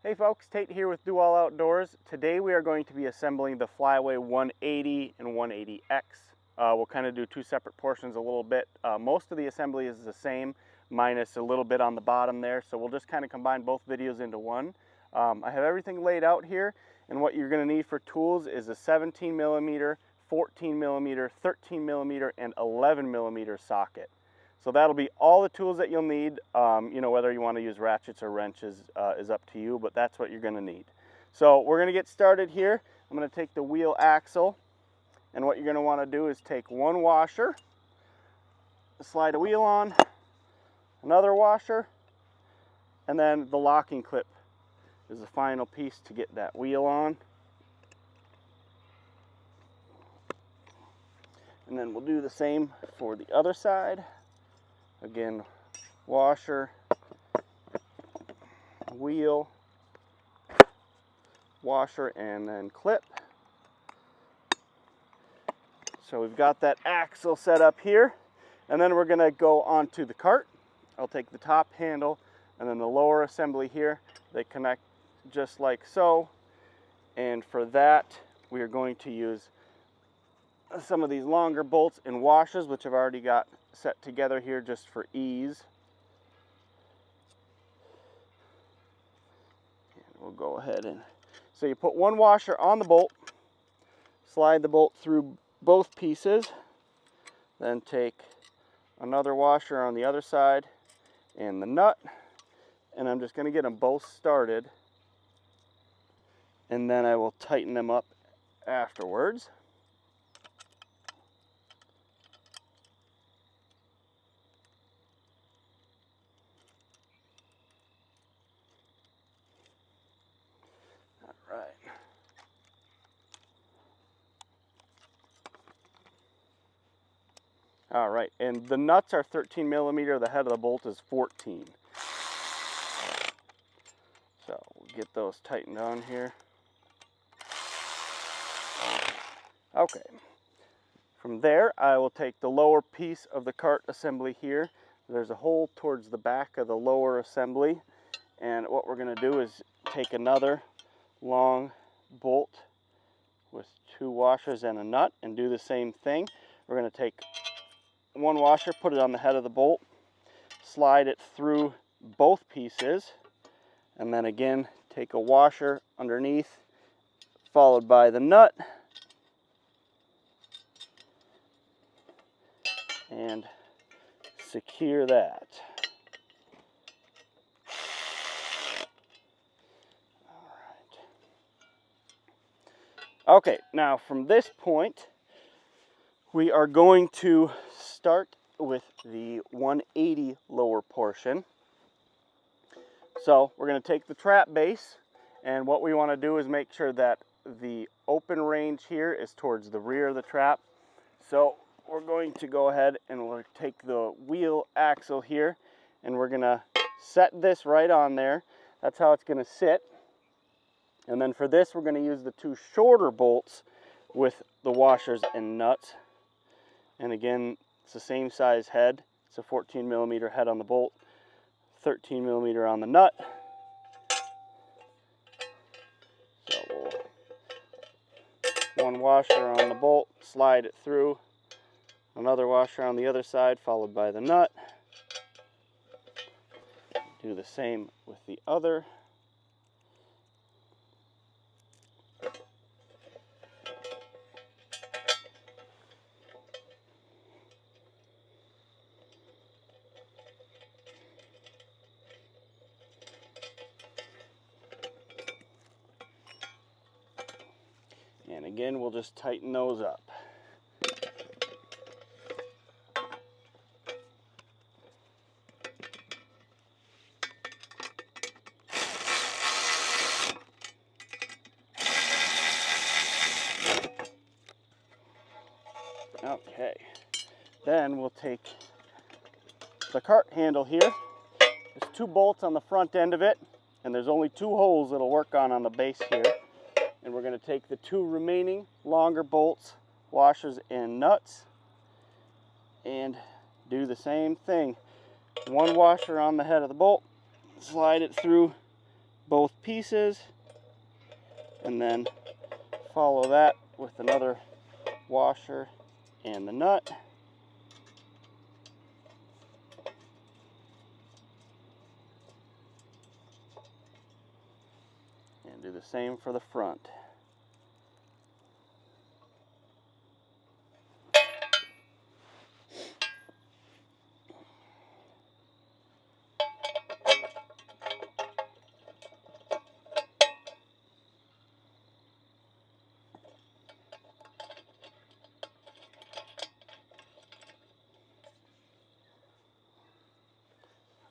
Hey folks, Tate here with Do All Outdoors. Today we are going to be assembling the Flyway 180 and 180X. We'll kind of do two separate portions a little bit. Most of the assembly is the same, minus a little bit on the bottom there, so we'll just kind of combine both videos into one. I have everything laid out here, and what you're going to need for tools is a 17 millimeter, 14 millimeter, 13 millimeter, and 11 millimeter socket. So that'll be all the tools that you'll need. Whether you want to use ratchets or wrenches is up to you, but that's what you're going to need. So we're going to get started here. I'm going to take the wheel axle, and what you're going to want to do is take one washer, slide a wheel on, another washer, and then the locking clip is the final piece to get that wheel on. And then we'll do the same for the other side. Again, washer, wheel, washer, and then clip. So we've got that axle set up here, and then we're going to go onto the cart. I'll take the top handle and then the lower assembly here. They connect just like so, and for that we are going to use some of these longer bolts and washers, which I've already got set together here just for ease. And we'll go ahead and, so you put one washer on the bolt, slide the bolt through both pieces, then take another washer on the other side and the nut, and I'm just going to get them both started, and then I will tighten them up afterwards. All right, and the nuts are 13 millimeter, the head of the bolt is 14. So we'll get those tightened on here. Okay, from there I will take the lower piece of the cart assembly here. There's a hole towards the back of the lower assembly, and what we're going to do is take another long bolt with two washers and a nut and do the same thing. We're going to take one washer, put it on the head of the bolt, slide it through both pieces, and then again take a washer underneath, followed by the nut, and secure that. All right. Okay, now from this point we are going to start with the 180 lower portion. So we're going to take the trap base, and what we want to do is make sure that the open range here is towards the rear of the trap. So we're going to go ahead and we'll take the wheel axle here, and we're going to set this right on there. That's how it's going to sit. And then for this we're going to use the two shorter bolts with the washers and nuts. And again, it's the same size head. It's a 14 millimeter head on the bolt, 13 millimeter on the nut. So one washer on the bolt, slide it through, another washer on the other side, followed by the nut. Do the same with the other. And again, we'll just tighten those up. Okay, then we'll take the cart handle here. There's two bolts on the front end of it, and there's only two holes it'll work on the base here. And we're going to take the two remaining longer bolts, washers, and nuts, and do the same thing. One washer on the head of the bolt, slide it through both pieces, and then follow that with another washer and the nut. And do the same for the front.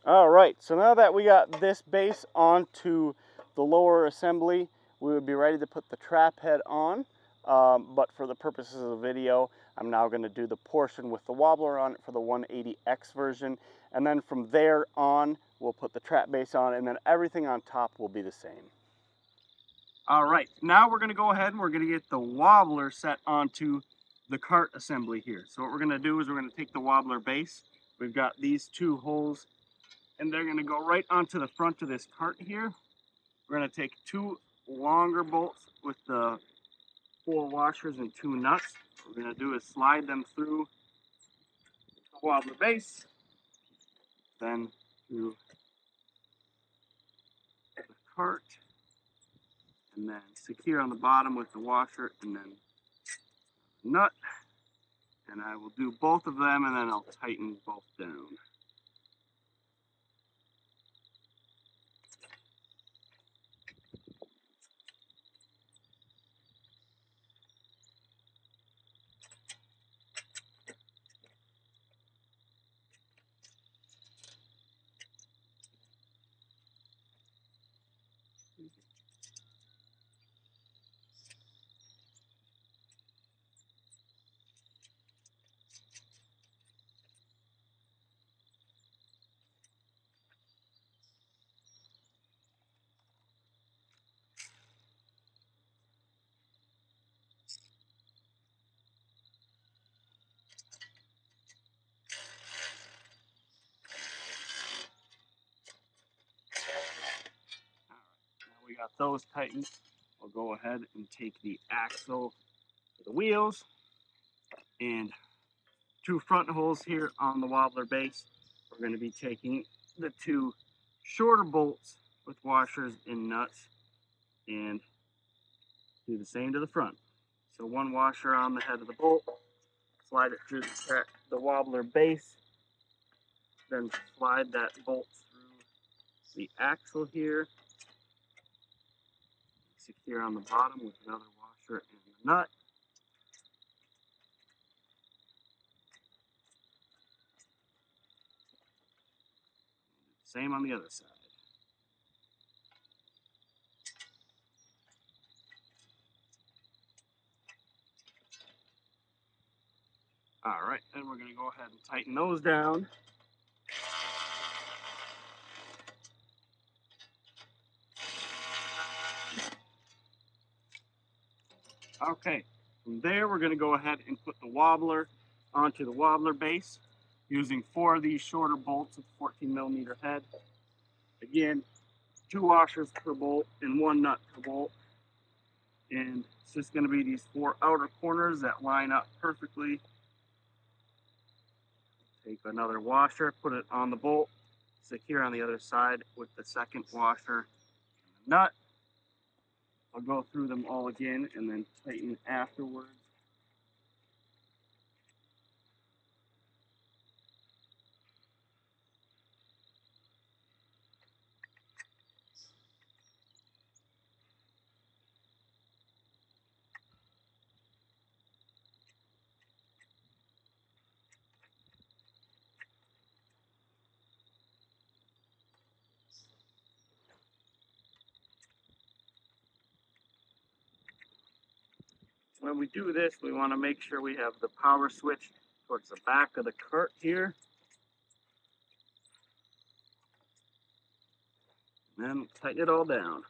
All right, so now that we got this base onto the lower assembly, we would be ready to put the trap head on. But for the purposes of the video, I'm now going to do the portion with the wobbler on it for the 180X version. And then from there on, we'll put the trap base on, and then everything on top will be the same. All right, now we're going to go ahead and we're going to get the wobbler set onto the cart assembly here. So what we're going to do is we're going to take the wobbler base. We've got these two holes, and they're going to go right onto the front of this cart here. We're going to take two longer bolts with the 4 washers and 2 nuts. What we're going to do is slide them through the wobbler base, then through the cart, and then secure on the bottom with the washer and then nut. And I will do both of them, and then I'll tighten both down. Now we got those tightened. We'll go ahead and take the axle for the wheels and 2 front holes here on the wobbler base. We're going to be taking the 2 shorter bolts with washers and nuts and do the same to the front. So 1 washer on the head of the bolt, slide it through the wobbler base, then slide that bolt through the axle here, secure on the bottom with another washer and the nut. Same on the other side. All right, then we're going to go ahead and tighten those down. Okay, from there we're going to go ahead and put the wobbler onto the wobbler base using 4 of these shorter bolts with 14mm head. Again, 2 washers per bolt and 1 nut per bolt. And it's just going to be these 4 outer corners that line up perfectly. Take another washer, put it on the bolt, secure on the other side with the 2nd washer and the nut. I'll go through them all again and then tighten afterwards. When we do this, we want to make sure we have the power switch towards the back of the cart here. And then tighten it all down.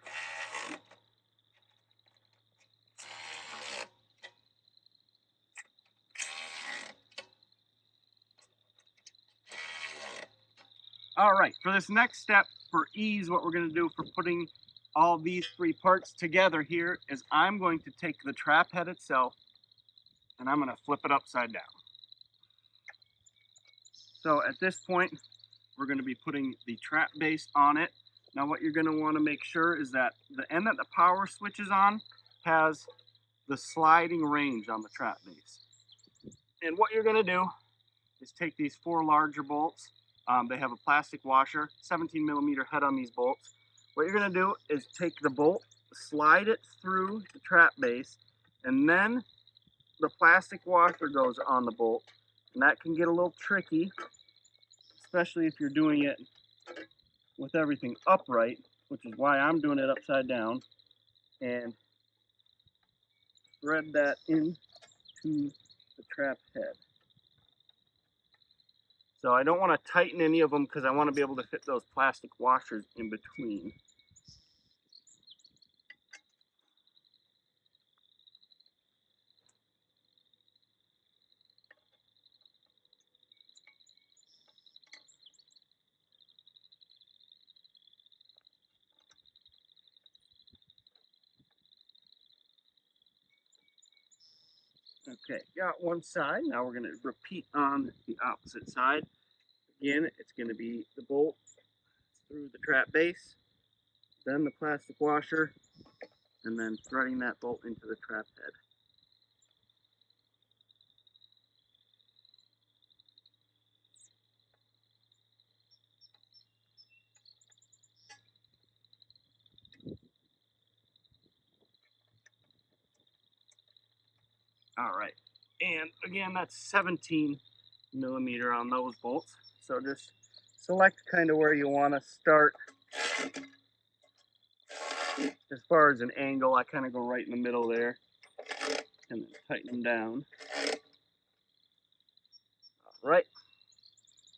All right, for this next step, for ease, what we're going to do for putting all these three parts together here is I'm going to take the trap head itself and I'm going to flip it upside down. So at this point, we're going to be putting the trap base on it. Now what you're going to want to make sure is that the end that the power switch is on has the sliding range on the trap base. And what you're going to do is take these four larger bolts. They have a plastic washer, 17 millimeter head on these bolts. What you're going to do is take the bolt, slide it through the trap base, and then the plastic washer goes on the bolt. And that can get a little tricky, especially if you're doing it with everything upright, which is why I'm doing it upside down, and thread that into the trap head. So I don't want to tighten any of them because I want to be able to fit those plastic washers in between. Okay, got one side. Now we're going to repeat on the opposite side. Again, it's going to be the bolt through the trap base, then the plastic washer, and then threading that bolt into the trap head. All right, and again, that's 17 millimeter on those bolts. So just select kind of where you want to start. As far as an angle, I kind of go right in the middle there and then tighten them down. All right,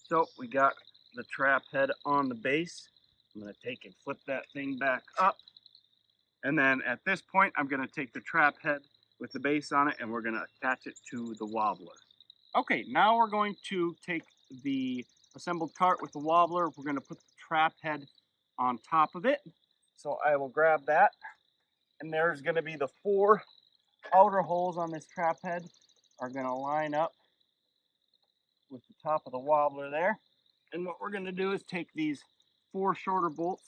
so we got the trap head on the base. I'm going to take and flip that thing back up. And then at this point, I'm going to take the trap head with the base on it and we're going to attach it to the wobbler. Okay, now we're going to take the assembled cart with the wobbler. We're going to put the trap head on top of it. So I will grab that. And there's going to be the four outer holes on this trap head are going to line up with the top of the wobbler there. And what we're going to do is take these four shorter bolts,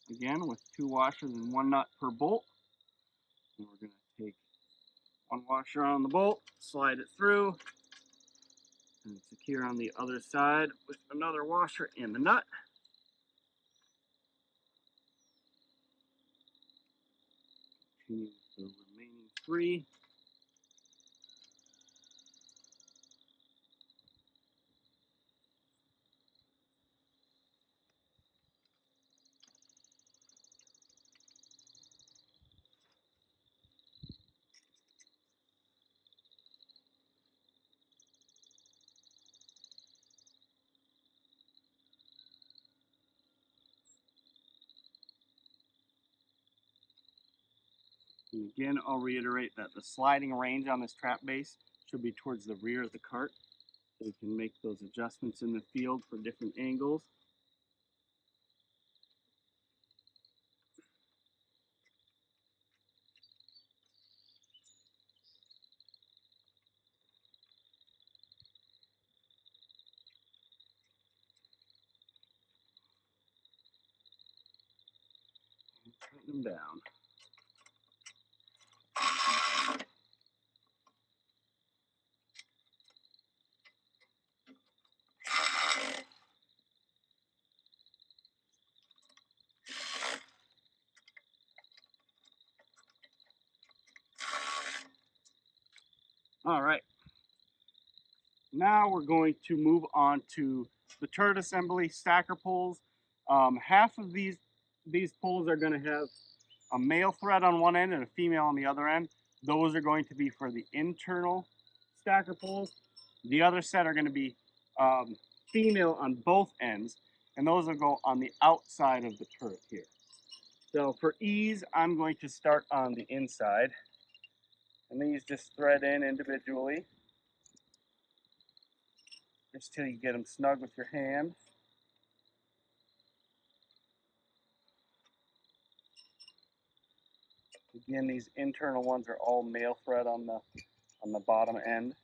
again with two washers and one nut per bolt. And we're going to take one washer on the bolt, slide it through, and secure on the other side with another washer and the nut. Continue with the remaining three. And again, I'll reiterate that the sliding range on this trap base should be towards the rear of the cart, so we can make those adjustments in the field for different angles. And tighten them down. All right. Now we're going to move on to the turret assembly stacker poles. Half of these poles are going to have a male thread on one end and a female on the other end. Those are going to be for the internal stacker poles. The other set are going to be female on both ends, and those will go on the outside of the turret here. So for ease, I'm going to start on the inside, and these just thread in individually, just till you get them snug with your hand. Again, these internal ones are all male thread on the bottom end.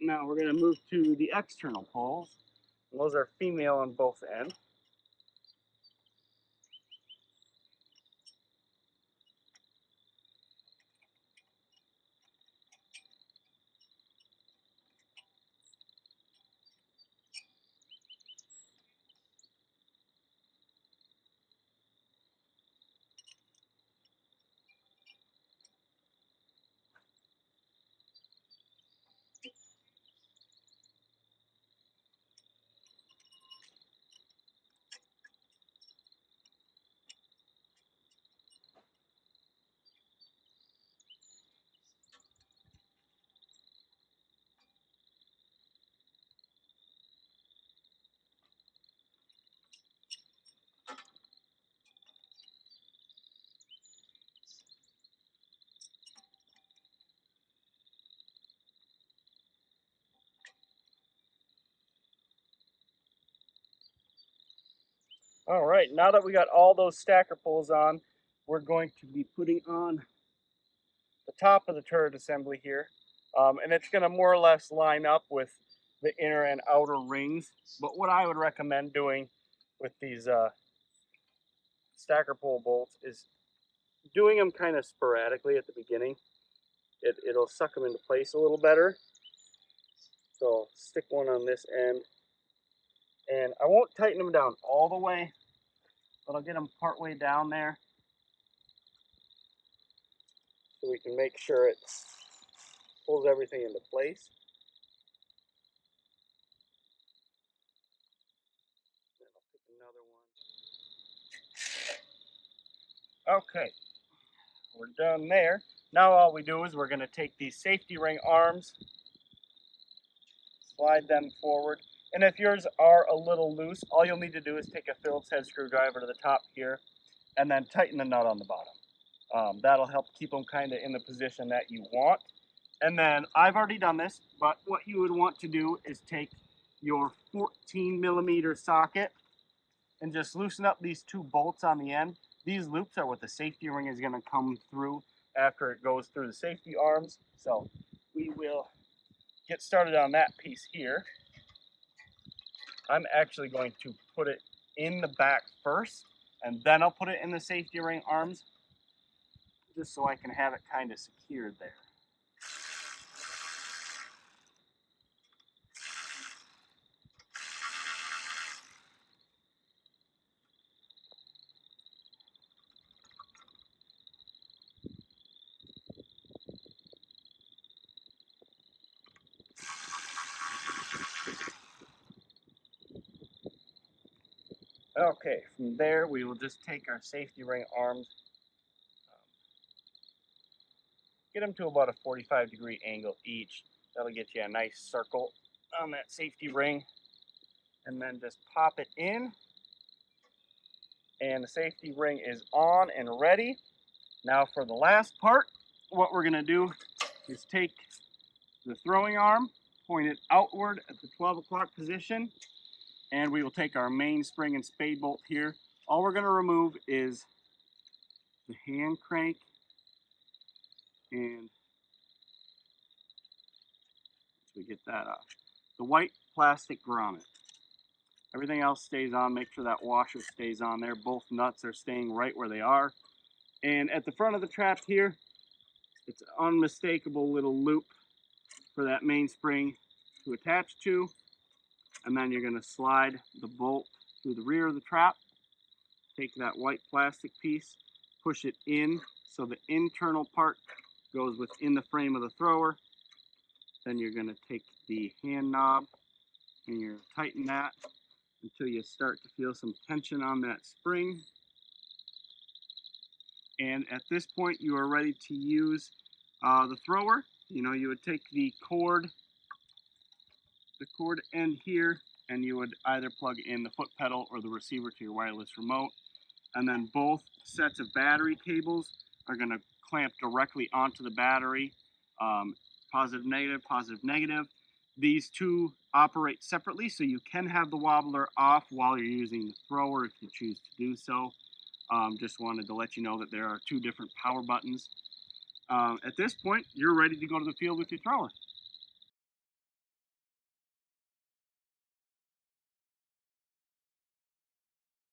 Now we're going to move to the external poles. Those are female on both ends. All right, now that we got all those stacker poles on, we're going to be putting on the top of the turret assembly here. And it's going to more or less line up with the inner and outer rings. But what I would recommend doing with these stacker pole bolts is doing them kind of sporadically at the beginning. It'll suck them into place a little better. So stick one on this end. And I won't tighten them down all the way, but I'll get them part way down there so we can make sure it pulls everything into place. Then I'll pick another one. Okay, we're done there. Now all we do is we're going to take these safety ring arms, slide them forward. And if yours are a little loose, all you'll need to do is take a Phillips head screwdriver to the top here and then tighten the nut on the bottom. That'll help keep them kind of in the position that you want. And then I've already done this, but what you would want to do is take your 14mm socket and just loosen up these two bolts on the end. These loops are what the safety ring is going to come through after it goes through the safety arms. So we will get started on that piece here. I'm actually going to put it in the back first, and then I'll put it in the safety ring arms, just so I can have it kind of secured there. Okay, from there we will just take our safety ring arms, get them to about a 45-degree angle each. That'll get you a nice circle on that safety ring, and then just pop it in, and the safety ring is on and ready. Now for the last part, what we're going to do is take the throwing arm, point it outward at the 12 o'clock position, and we will take our main spring and spade bolt here. All we're going to remove is the hand crank and we get that off. The white plastic grommet. Everything else stays on. Make sure that washer stays on there. Both nuts are staying right where they are. And at the front of the trap here, it's an unmistakable little loop for that mainspring to attach to. And then you're going to slide the bolt through the rear of the trap. Take that white plastic piece, push it in so the internal part goes within the frame of the thrower. Then you're going to take the hand knob and you're going to tighten that. until you start to feel some tension on that spring. And at this point, you are ready to use the thrower. You would take the cord end here, and you would either plug in the foot pedal or the receiver to your wireless remote. And then both sets of battery cables are going to clamp directly onto the battery. Positive, negative, positive, negative. These two operate separately, so you can have the wobbler off while you're using the thrower if you choose to do so. Just wanted to let you know that there are two different power buttons. At this point, you're ready to go to the field with your thrower.